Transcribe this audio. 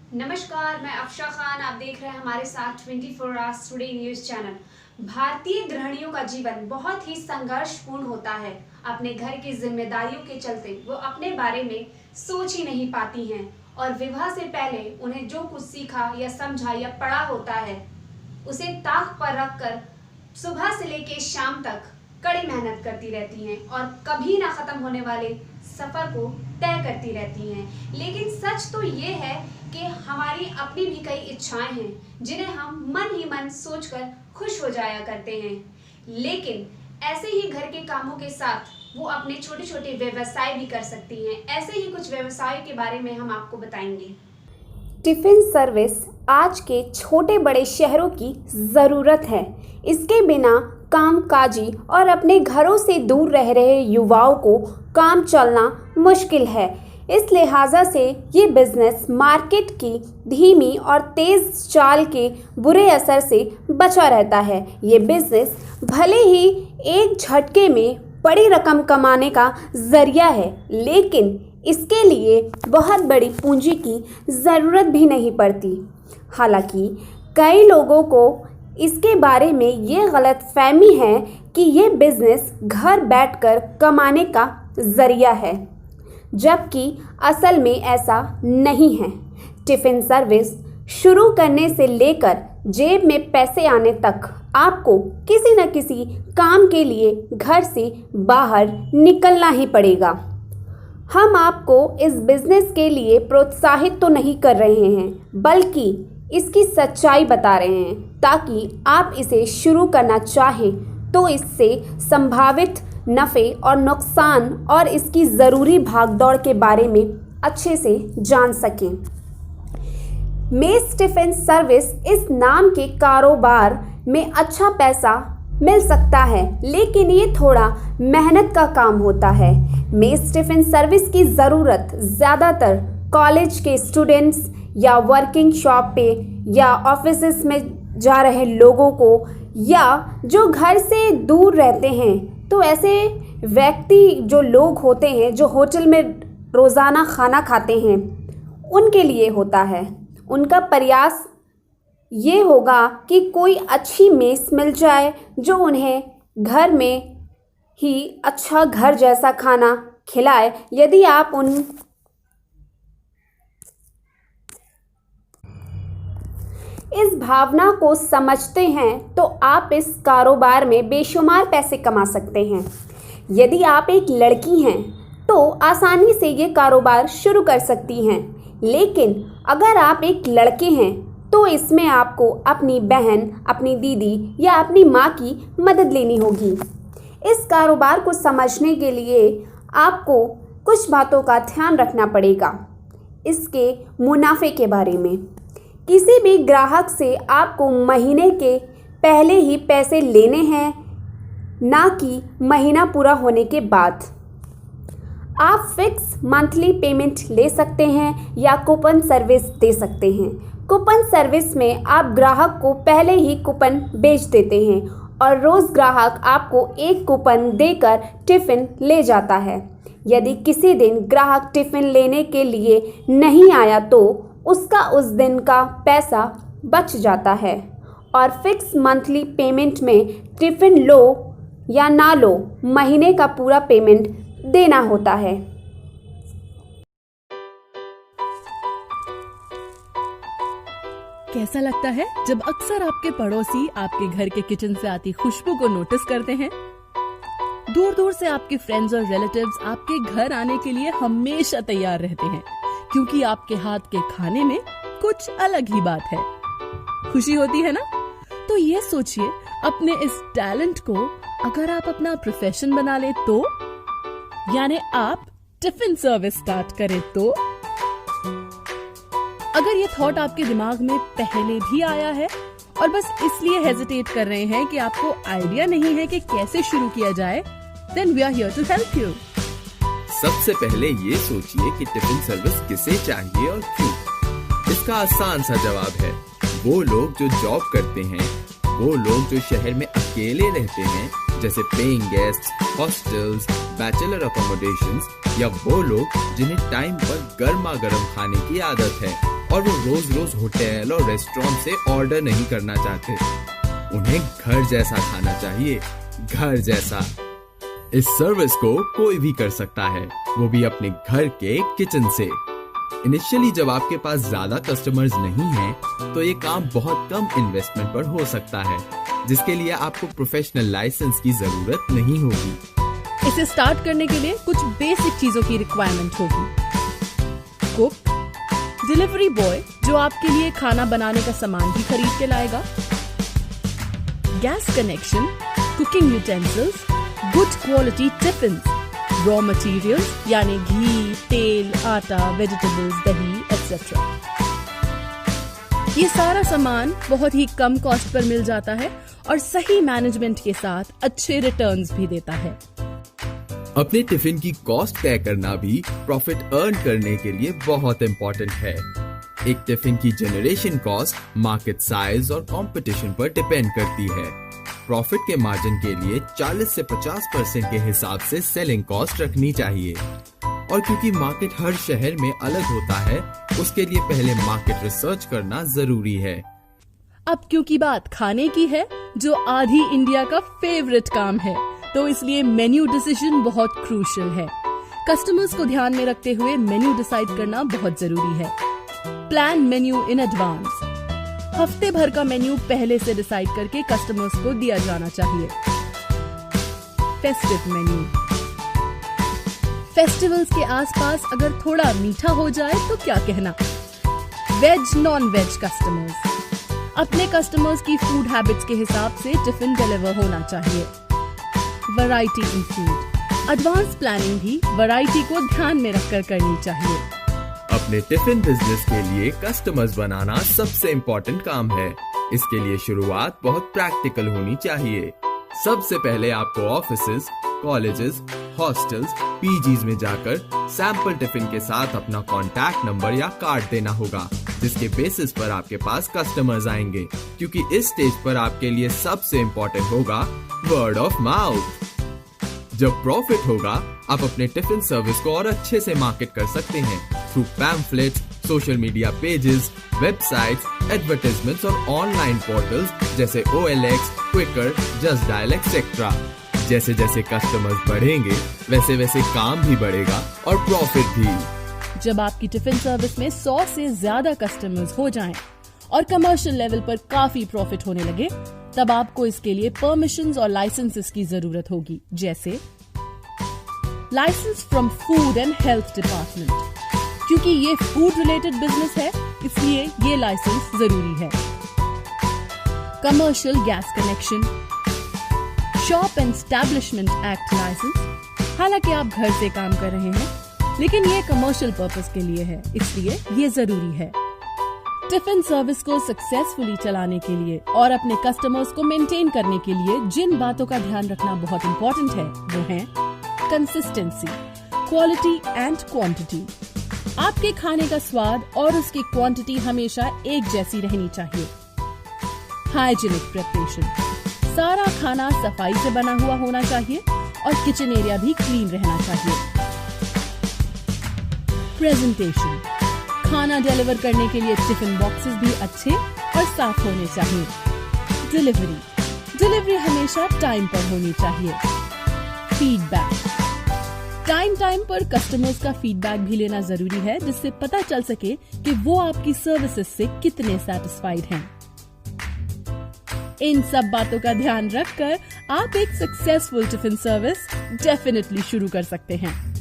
नमस्कार, मैं अफशा खान। आप देख रहे हैं हमारे साथ 24 आवर्स टुडे न्यूज चैनल। भारतीय गृहिणियों का जीवन बहुत ही संघर्षपूर्ण होता है। अपने घर की जिम्मेदारियों के चलते वो अपने बारे में सोच ही नहीं पाती हैं और विवाह से पहले उन्हें जो कुछ सीखा या समझा या पढ़ा होता है उसे ताक पर रखकर सुबह से लेकर शाम तक कड़ी मेहनत करती रहती हैं और कभी ना खत्म होने वाले सफर को तय करती रहती हैं। लेकिन सच तो ये है कि हमारी अपनी भी कई इच्छाएं हैं जिन्हें हम मन ही मन सोचकर खुश हो जाया करते हैं, लेकिन ऐसे ही घर के कामों के साथ वो अपने छोटे छोटे व्यवसाय भी कर सकती हैं। ऐसे ही कुछ व्यवसायों के बारे में हम आपको बताएंगे। टिफ़िन सर्विस आज के छोटे बड़े शहरों की ज़रूरत है। इसके बिना कामकाजी और अपने घरों से दूर रह रहे युवाओं को काम चलना मुश्किल है। इस लिहाजा से ये बिज़नेस मार्केट की धीमी और तेज़ चाल के बुरे असर से बचा रहता है। ये बिज़नेस भले ही एक झटके में बड़ी रकम कमाने का ज़रिया है, लेकिन इसके लिए बहुत बड़ी पूंजी की ज़रूरत भी नहीं पड़ती। हालांकि कई लोगों को इसके बारे में ये गलतफहमी है कि ये बिज़नेस घर बैठकर कमाने का ज़रिया है, जबकि असल में ऐसा नहीं है। टिफ़िन सर्विस शुरू करने से लेकर जेब में पैसे आने तक आपको किसी न किसी काम के लिए घर से बाहर निकलना ही पड़ेगा। हम आपको इस बिज़नेस के लिए प्रोत्साहित तो नहीं कर रहे हैं, बल्कि इसकी सच्चाई बता रहे हैं ताकि आप इसे शुरू करना चाहें तो इससे संभावित नफ़े और नुकसान और इसकी ज़रूरी भागदौड़ के बारे में अच्छे से जान सकें। मेस टिफ़िन सर्विस इस नाम के कारोबार में अच्छा पैसा मिल सकता है, लेकिन ये थोड़ा मेहनत का काम होता है। मेस टिफ़िन सर्विस की ज़रूरत ज़्यादातर कॉलेज के स्टूडेंट्स या वर्किंग शॉप पे या ऑफिसेस में जा रहे लोगों को या जो घर से दूर रहते हैं, तो ऐसे व्यक्ति जो लोग होते हैं जो होटल में रोज़ाना खाना खाते हैं, उनके लिए होता है। उनका प्रयास ये होगा कि कोई अच्छी मेस मिल जाए जो उन्हें घर में ही अच्छा घर जैसा खाना खिलाए। यदि आप इस भावना को समझते हैं तो आप इस कारोबार में बेशुमार पैसे कमा सकते हैं। यदि आप एक लड़की हैं तो आसानी से ये कारोबार शुरू कर सकती हैं, लेकिन अगर आप एक लड़के हैं तो इसमें आपको अपनी बहन, अपनी दीदी या अपनी माँ की मदद लेनी होगी। इस कारोबार को समझने के लिए आपको कुछ बातों का ध्यान रखना पड़ेगा। इसके मुनाफे के बारे में, किसी भी ग्राहक से आपको महीने के पहले ही पैसे लेने हैं, ना कि महीना पूरा होने के बाद। आप फिक्स मंथली पेमेंट ले सकते हैं या कूपन सर्विस दे सकते हैं। कूपन सर्विस में आप ग्राहक को पहले ही कूपन बेच देते हैं और रोज़ ग्राहक आपको एक कूपन देकर टिफ़िन ले जाता है। यदि किसी दिन ग्राहक टिफ़िन लेने के लिए नहीं आया तो उसका उस दिन का पैसा बच जाता है। और फिक्स मंथली पेमेंट में टिफ़िन लो या ना लो, महीने का पूरा पेमेंट देना होता है। कैसा लगता है जब अक्सर आपके पड़ोसी आपके घर के किचन से आती खुशबू को नोटिस करते हैं? दूर दूर से आपके फ्रेंड्स और रिलेटिव्स आपके घर आने के लिए हमेशा तैयार रहते हैं, क्योंकि आपके हाथ के खाने में कुछ अलग ही बात है। खुशी होती है ना? तो ये सोचिए, अपने इस टैलेंट को अगर आप अपना प्रोफेशन बना ले तो, यानी आप टिफिन सर्विस स्टार्ट करें तो। अगर ये थॉट आपके दिमाग में पहले भी आया है और बस इसलिए हेजिटेट कर रहे हैं कि आपको आइडिया नहीं है कि कैसे शुरू किया जाए, then we are here to help you। सबसे पहले ये सोचिए कि टिफिन सर्विस किसे चाहिए और क्यों। इसका आसान सा जवाब है, वो लोग जो जॉब करते हैं, वो लोग जो शहर में अकेले रहते हैं, जैसे paying guest, hostels, bachelor accommodations, या वो लोग जिन्हें टाइम पर गर्मा गर्म खाने की आदत है। और वो रोज रोज होटल और रेस्टोरेंट से ऑर्डर नहीं करना चाहते। उन्हें घर जैसा खाना चाहिए, घर जैसा। इस सर्विस को कोई भी कर सकता है, वो भी अपने घर के किचन से। इनिशियली जब आपके पास ज्यादा कस्टमर्स नहीं हैं, तो ये काम बहुत कम इन्वेस्टमेंट पर हो सकता है, जिसके लिए आपको प्रोफेशनल लाइसेंस की जरूरत नहीं होगी। इसे स्टार्ट करने के लिए कुछ बेसिक चीजों की रिक्वायरमेंट होगी। कुक, डिलीवरी बॉय जो आपके लिए खाना बनाने का सामान भी खरीद के लाएगा, gas connection, cooking utensils, good quality tiffin, raw materials यानी घी, तेल, आटा, वेजिटेबल्स, दही एक्सेट्रा। ये सारा सामान बहुत ही कम कॉस्ट पर मिल जाता है और सही मैनेजमेंट के साथ अच्छे रिटर्न्स भी देता है। अपने टिफिन की कॉस्ट तय करना भी प्रॉफिट अर्न करने के लिए बहुत इम्पोर्टेंट है। एक टिफिन की जनरेशन कॉस्ट मार्केट साइज और कंपटीशन पर डिपेंड करती है। प्रॉफिट के मार्जिन के लिए 40 से 50% के हिसाब से सेलिंग कॉस्ट रखनी चाहिए। और क्योंकि मार्केट हर शहर में अलग होता है, उसके लिए पहले मार्केट रिसर्च करना जरूरी है। अब क्योंकि बात खाने की है, जो आधी इंडिया का फेवरेट काम है, तो इसलिए मेन्यू डिसीजन बहुत क्रूशियल है। कस्टमर्स को ध्यान में रखते हुए मेन्यू डिसाइड करना बहुत जरूरी है। Plan menu in advance. हफ्ते भर का मेन्यू पहले से डिसाइड करके कस्टमर्स को दिया जाना चाहिए। Festive menu. फेस्टिवल्स के आसपास अगर थोड़ा मीठा हो जाए तो क्या कहना। Veg non veg customers. अपने कस्टमर्स की फूड हैबिट्स के हिसाब से टिफिन डिलीवर होना चाहिए। Variety in food. Advance planning भी वैरायटी को ध्यान में रखकर करनी चाहिए। अपने टिफिन बिजनेस के लिए कस्टमर्स बनाना सबसे इम्पोर्टेंट काम है। इसके लिए शुरुआत बहुत प्रैक्टिकल होनी चाहिए। सबसे पहले आपको ऑफिसेज, कॉलेजेस, हॉस्टल्स, पीजीज में जाकर सैंपल टिफिन के साथ अपना कॉन्टैक्ट नंबर या कार्ड देना होगा, जिसके बेसिस पर आपके पास कस्टमर्स आएंगे। क्योंकि इस स्टेज पर आपके लिए सबसे इम्पोर्टेंट होगा वर्ड ऑफ माउथ। जब प्रॉफिट होगा, आप अपने टिफिन सर्विस को और अच्छे से मार्केट कर सकते हैं through pamphlets, social media pages, websites, advertisements और ऑनलाइन पोर्टल्स जैसे OLX, Quikr, just dial etcetera. जैसे जैसे कस्टमर्स बढ़ेंगे, वैसे वैसे काम भी बढ़ेगा और प्रॉफिट भी। जब आपकी टिफिन सर्विस में 100 से ज्यादा कस्टमर्स हो जाएं और कमर्शियल लेवल पर काफी प्रॉफिट होने लगे, तब आपको इसके लिए परमिशंस और लाइसेंसेस की जरूरत होगी, जैसे licence from food and health department. क्योंकि ये फूड रिलेटेड बिजनेस है, इसलिए ये लाइसेंस जरूरी है। Commercial gas connection, shop and establishment act licence. हालांकि आप घर से काम कर रहे हैं, लेकिन ये कमर्शियल पर्पस के लिए है, इसलिए ये जरूरी है। टिफिन सर्विस को सक्सेसफुली चलाने के लिए और अपने कस्टमर्स को मेंटेन करने के लिए जिन बातों का ध्यान रखना बहुत इंपॉर्टेंट है, वो है कंसिस्टेंसी, क्वालिटी एंड क्वांटिटी। आपके खाने का स्वाद और उसकी क्वांटिटी हमेशा एक जैसी रहनी चाहिए। हाइजीनिक प्रिपरेशन, सारा खाना सफाई से बना हुआ होना चाहिए और किचन एरिया भी क्लीन रहना चाहिए। प्रेजेंटेशन, खाना डिलीवर करने के लिए टिफिन बॉक्सेस भी अच्छे और साफ होने चाहिए। डिलीवरी हमेशा टाइम पर होनी चाहिए। फीडबैक, टाइम पर कस्टमर्स का फीडबैक भी लेना जरूरी है, जिससे पता चल सके कि वो आपकी सर्विसेज से कितने सेटिस्फाइड हैं। इन सब बातों का ध्यान रखकर आप एक सक्सेसफुल टिफिन सर्विस डेफिनेटली शुरू कर सकते हैं।